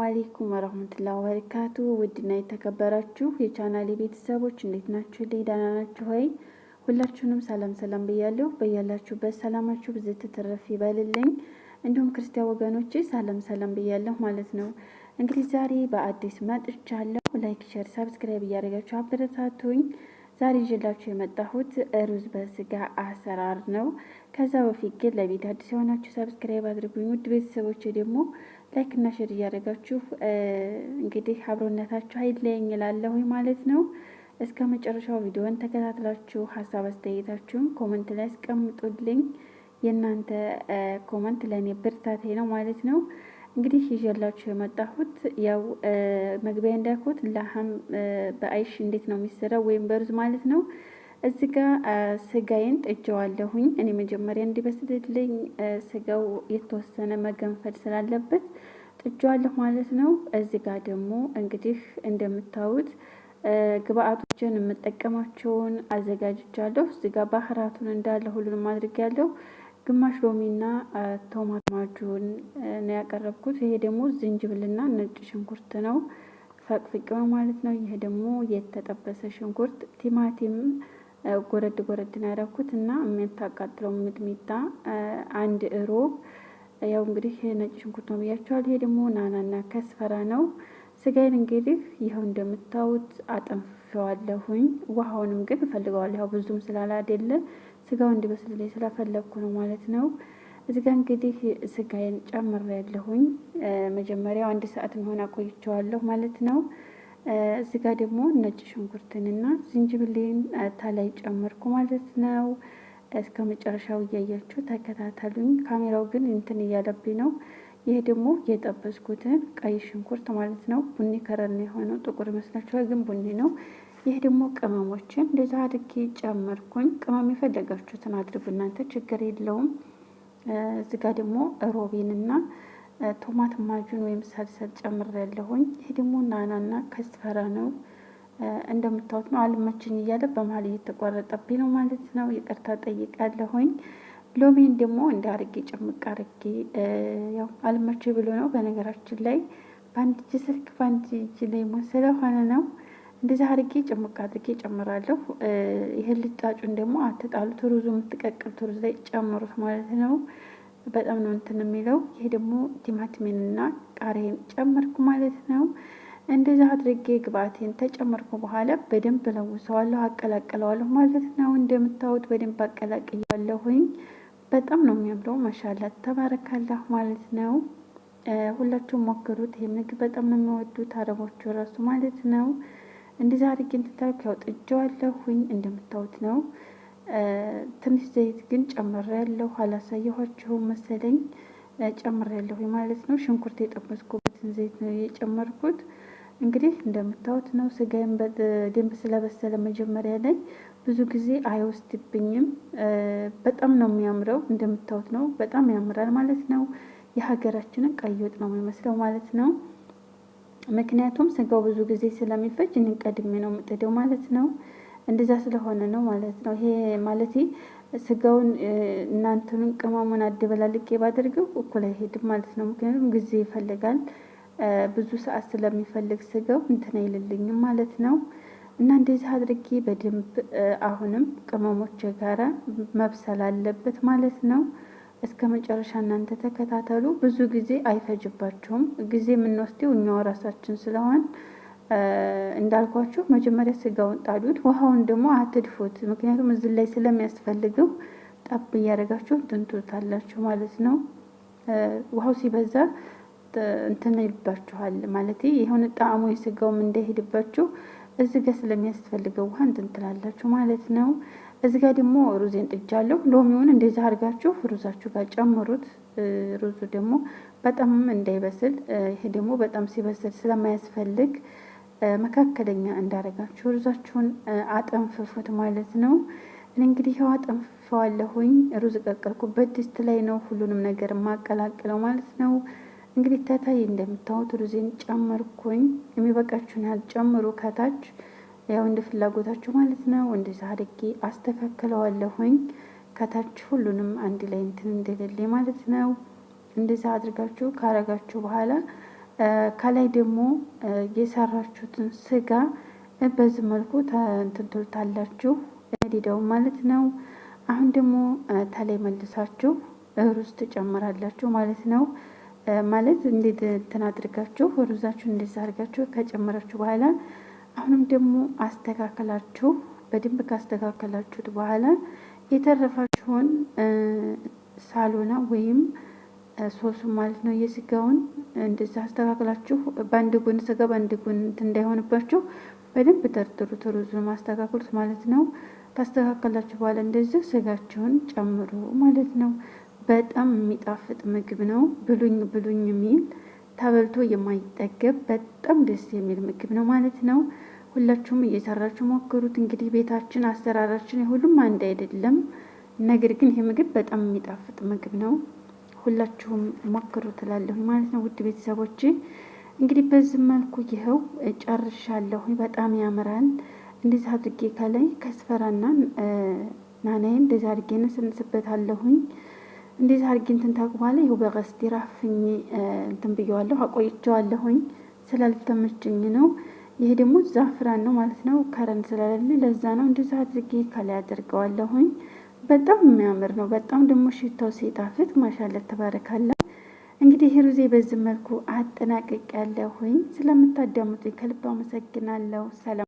አለይኩም ወራህመቱላሂ ወበረካቱ። ውድና የተከበራችሁ የቻናሌ ቤተሰቦች እንዴት ናችሁ? ደህና ናችሁ ወይ? ሁላችሁንም ሰላም ብያለሁ። በያላችሁበት ሰላማችሁ ብዝት ትርፍ ይበልልኝ። እንዲሁም ክርስቲያን ወገኖቼ ሰላም ብያለሁ ማለት ነው። እንግዲህ ዛሬ በአዲስ መጥቻለሁ። ላይክ፣ ሼር፣ ሰብስክራይብ እያደረጋችሁ አበረታቱኝ። ዛሬ ይዤላችሁ የመጣሁት ሩዝ በስጋ አሰራር ነው። ከዛ በፊት ግን ለቤት አዲስ የሆናችሁ ሰብስክራይብ አድርጉኝ። ውድ ቤተሰቦቼ ደግሞ ላይክ እና ሼር እያደረጋችሁ እንግዲህ አብሮነታችሁ አይለየኝ እላለሁኝ ማለት ነው። እስከ መጨረሻው ቪዲዮን ተከታትላችሁ ሀሳብ አስተያየታችሁን ኮመንት ላይ አስቀምጡልኝ። የእናንተ ኮመንት ለእኔ ብርታቴ ነው ማለት ነው። እንግዲህ ይዤላችሁ የመጣሁት ያው መግቢያ እንዳልኩት ላህም በአይሽ እንዴት ነው የሚሰራው ወይም በሩዝ ማለት ነው። እዚህ ጋር ስጋዬን ጥጄዋለሁኝ። እኔ መጀመሪያ እንዲበስልልኝ ስጋው የተወሰነ መገንፈል ስላለበት ጥጄዋለሁ ማለት ነው። እዚህ ጋር ደግሞ እንግዲህ እንደምታዩት ግብአቶችን የምጠቀማቸውን አዘጋጅቻለሁ። እዚህ ጋር ባህራቱን እንዳለ ሁሉንም አድርጌያለሁ። ግማሽ ሎሚና ቶማት ማጁን ነው ያቀረብኩት። ይሄ ደግሞ ዝንጅብልና ነጭ ሽንኩርት ነው ፈቅፍቄው ማለት ነው። ይሄ ደግሞ የተጠበሰ ሽንኩርት፣ ቲማቲም ጎረድ ነው ያደረኩት እና የሚያታቃጥለው ሚጥሚጣ አንድ ሮብ። ያው እንግዲህ ነጭ ሽንኩርት ነው ብያቸዋል። ይሄ ደግሞ ናናና ከስፈራ ነው። ስጋዬን እንግዲህ ይኸው እንደምታዩት አጠንፍፌዋለሁኝ። ውሃውንም ግን እፈልገዋለሁ ያው ብዙም ስላላ አይደለ ስጋው እንዲበስልልኝ ስለፈለግኩ ነው ማለት ነው። እዚህ ጋር እንግዲህ ስጋዬን ጨምሬያለሁኝ። መጀመሪያው 1 ሰዓት የሚሆን አቆይቼዋለሁ ማለት ነው። እዚህ ጋር ደግሞ ነጭ ሽንኩርትንና ዝንጅብሌን ታላይ ጨመርኩ ማለት ነው። እስከ መጨረሻው እያያችሁ ተከታተሉኝ። ካሜራው ግን እንትን እያለብኝ ነው። ይሄ ደግሞ የጠበስኩትን ቀይ ሽንኩርት ማለት ነው። ቡኒ ከረር ነው የሆነው፣ ጥቁር ይመስላችኋል ግን ቡኒ ነው። ይሄ ደግሞ ቅመሞችን እንደዛ አድርጌ ጨመርኩኝ። ቅመም የፈለጋችሁትን አድርጉ እናንተ ችግር የለውም። እዚህ ጋር ደግሞ ሮቤንና ቶማት ማጁን ወይም ሰልሰል ጨምሬያለሁኝ። ይሄ ደግሞ ናናና ከስፈራ ነው። እንደምታዩት ነው። አልመችኝ እያለ በመሀል እየተቋረጠብኝ ነው ማለት ነው። ይቅርታ ጠይቃለሁኝ። ሎሚን ደግሞ እንዳርጌ ጭምቅ አርጌ ያው አልመች ብሎ ነው። በነገራችን ላይ በአንድ እጅ ስልክ በአንድ እጅ ላይ ስለሆነ ነው። እንደዛ አርጌ ጭምቅ አድርጌ ጨምራለሁ። ይሄን ልጣጩን ደግሞ አትጣሉት። ሩዙ የምትቀቅሉት ሩዝ ላይ ጨምሩት ማለት ነው። በጣም ነው እንትን የሚለው። ይሄ ደግሞ ቲማቲሜንና ቃሪያን ጨመርኩ ማለት ነው። እንደዛ አድርጌ ግብአቴን ተጨመርኩ በኋላ በደንብ ለውሰዋለሁ፣ አቀላቅለዋለሁ ማለት ነው። እንደምታዩት በደንብ አቀላቅያለሁኝ። በጣም ነው የሚያምረው። ማሻአላ ተባረካላህ ማለት ነው። ሁላችሁም ሞክሩት። ይሄ ምግብ በጣም ነው የሚወዱት አረቦቹ ራሱ ማለት ነው። እንደዛ አድርጌ እንትታልኩ ያው ጥጄዋለሁኝ እንደምታዩት ነው። ትንሽ ዘይት ግን ጨምሬያለሁ። አላሳየኋችሁም መሰለኝ። ጨምሬያለሁ ማለት ነው። ሽንኩርት የጠበስኩበትን ዘይት ነው የጨመርኩት። እንግዲህ እንደምታዩት ነው። ስጋዬን በደንብ ስለበሰለ መጀመሪያ ላይ ብዙ ጊዜ አይወስድብኝም። በጣም ነው የሚያምረው። እንደምታዩት ነው። በጣም ያምራል ማለት ነው። የሀገራችንን ቀይ ወጥ ነው የሚመስለው ማለት ነው። ምክንያቱም ስጋው ብዙ ጊዜ ስለሚፈጅ እኔ ቀድሜ ነው የምጥደው ማለት ነው። እንደዛ ስለሆነ ነው ማለት ነው። ይሄ ማለት ስጋውን እናንተንም ቅመሙን አደበላልቄ ባደርገው እኩል አይሄድም ማለት ነው። ምክንያቱም ጊዜ ይፈልጋል። ብዙ ሰዓት ስለሚፈልግ ስጋው እንትን አይልልኝም ማለት ነው። እና እንደዚህ አድርጌ በደንብ አሁንም ቅመሞች ጋራ መብሰል አለበት ማለት ነው። እስከ መጨረሻ እናንተ ተከታተሉ። ብዙ ጊዜ አይፈጅባችሁም። ጊዜ የምንወስደው እኛው ራሳችን ስለሆን እንዳልኳችሁ መጀመሪያ ስጋውን ጣዱት፣ ውሃውን ደግሞ አትድፉት። ምክንያቱም እዚህ ላይ ስለሚያስፈልገው ጠብ እያደረጋችሁ ትንቱታላችሁ ማለት ነው። ውሃው ሲበዛ እንትን ይልባችኋል ማለት የሆነ ጣዕሙ የስጋውም እንዳይሄድባችሁ እዚህ ጋር ስለሚያስፈልገው ውሃ እንትን ትላላችሁ ማለት ነው። እዚህ ጋር ደግሞ ሩዜን ጥጃለሁ። ሎሚውን እንደዚህ አድርጋችሁ ሩዛችሁ ጋር ጨምሩት። ሩዙ ደግሞ በጣም እንዳይበስል፣ ይሄ ደግሞ በጣም ሲበስል ስለማያስፈልግ መካከለኛ እንዳረጋችሁ ሩዛችሁን አጠንፍፉት ማለት ነው። እንግዲህ ያው አጠንፍፈዋለሁኝ። ሩዝ ቀቀልኩበት ድስት ላይ ነው ሁሉንም ነገር ማቀላቅለው ማለት ነው። እንግዲህ ታታይ እንደምታዩት ሩዜን ጨመርኩኝ። የሚበቃችሁን ያህል ጨምሩ ከታች ያው እንደ ፍላጎታችሁ ማለት ነው። እንደዛ አድርጌ አስተካክለዋለሁኝ። ከታች ሁሉንም አንድ ላይ እንትን እንደሌለ ማለት ነው። እንደዛ አድርጋችሁ ካረጋችሁ በኋላ ከላይ ደግሞ የሰራችሁትን ስጋ በዚህ መልኩ እንትን ትሉታላችሁ ዲዳው ማለት ነው። አሁን ደግሞ ተላይ መልሳችሁ ሩዝ ትጨምራላችሁ ማለት ነው። ማለት እንዴት እንትን አድርጋችሁ ሩዛችሁን እንደዛ አድርጋችሁ ከጨመራችሁ በኋላ አሁንም ደግሞ አስተካከላችሁ በደንብ ካስተካከላችሁት በኋላ የተረፋችሁን ሳሎና ወይም ሶሱ ማለት ነው የስጋውን እንደዛ አስተካክላችሁ በአንድ ጎን ስጋ በአንድ ጎን እንዳይሆንባችሁ በደንብ ተርትሩት፣ ሩዙን ማስተካከሉት ማለት ነው። ካስተካከላችሁ በኋላ እንደዚህ ስጋችሁን ጨምሩ ማለት ነው። በጣም የሚጣፍጥ ምግብ ነው። ብሉኝ ብሉኝ የሚል ተበልቶ የማይጠገብ በጣም ደስ የሚል ምግብ ነው ማለት ነው። ሁላችሁም እየሰራችሁ ሞክሩት። እንግዲህ ቤታችን አሰራራችን ሁሉም አንድ አይደለም፣ ነገር ግን ይሄ ምግብ በጣም የሚጣፍጥ ምግብ ነው። ሁላችሁም ሞክሩ ትላለሁ ማለት ነው። ውድ ቤተሰቦች እንግዲህ በዚህ መልኩ ይኸው ጨርሻለሁ። በጣም ያምራል። እንደዚህ አድርጌ ከላይ ከስፈራና ናናዬን እንደዚህ አድርጌ ነስንስበታለሁኝ። እንደዚህ አድርጌ እንትን ታቅባለ ይኸው በቀስቲ ራፍኝ እንትን ብየዋለሁ፣ አቆይቼዋለሁኝ ስላልተመቸኝ ነው። ይሄ ደግሞ ዛፍራን ነው ማለት ነው። ከረን ስለሌለ ለዛ ነው እንደዚህ አድርጌ ከላይ አድርገዋለሁኝ። በጣም የሚያምር ነው። በጣም ደግሞ ሽታው ሲጣፍጥ ማሻአላ ተባረካላ። እንግዲህ ሩዜ በዚህ መልኩ አጠናቅቄያለሁኝ። ስለምታዳምጡኝ ከልብ አመሰግናለሁ። ሰላም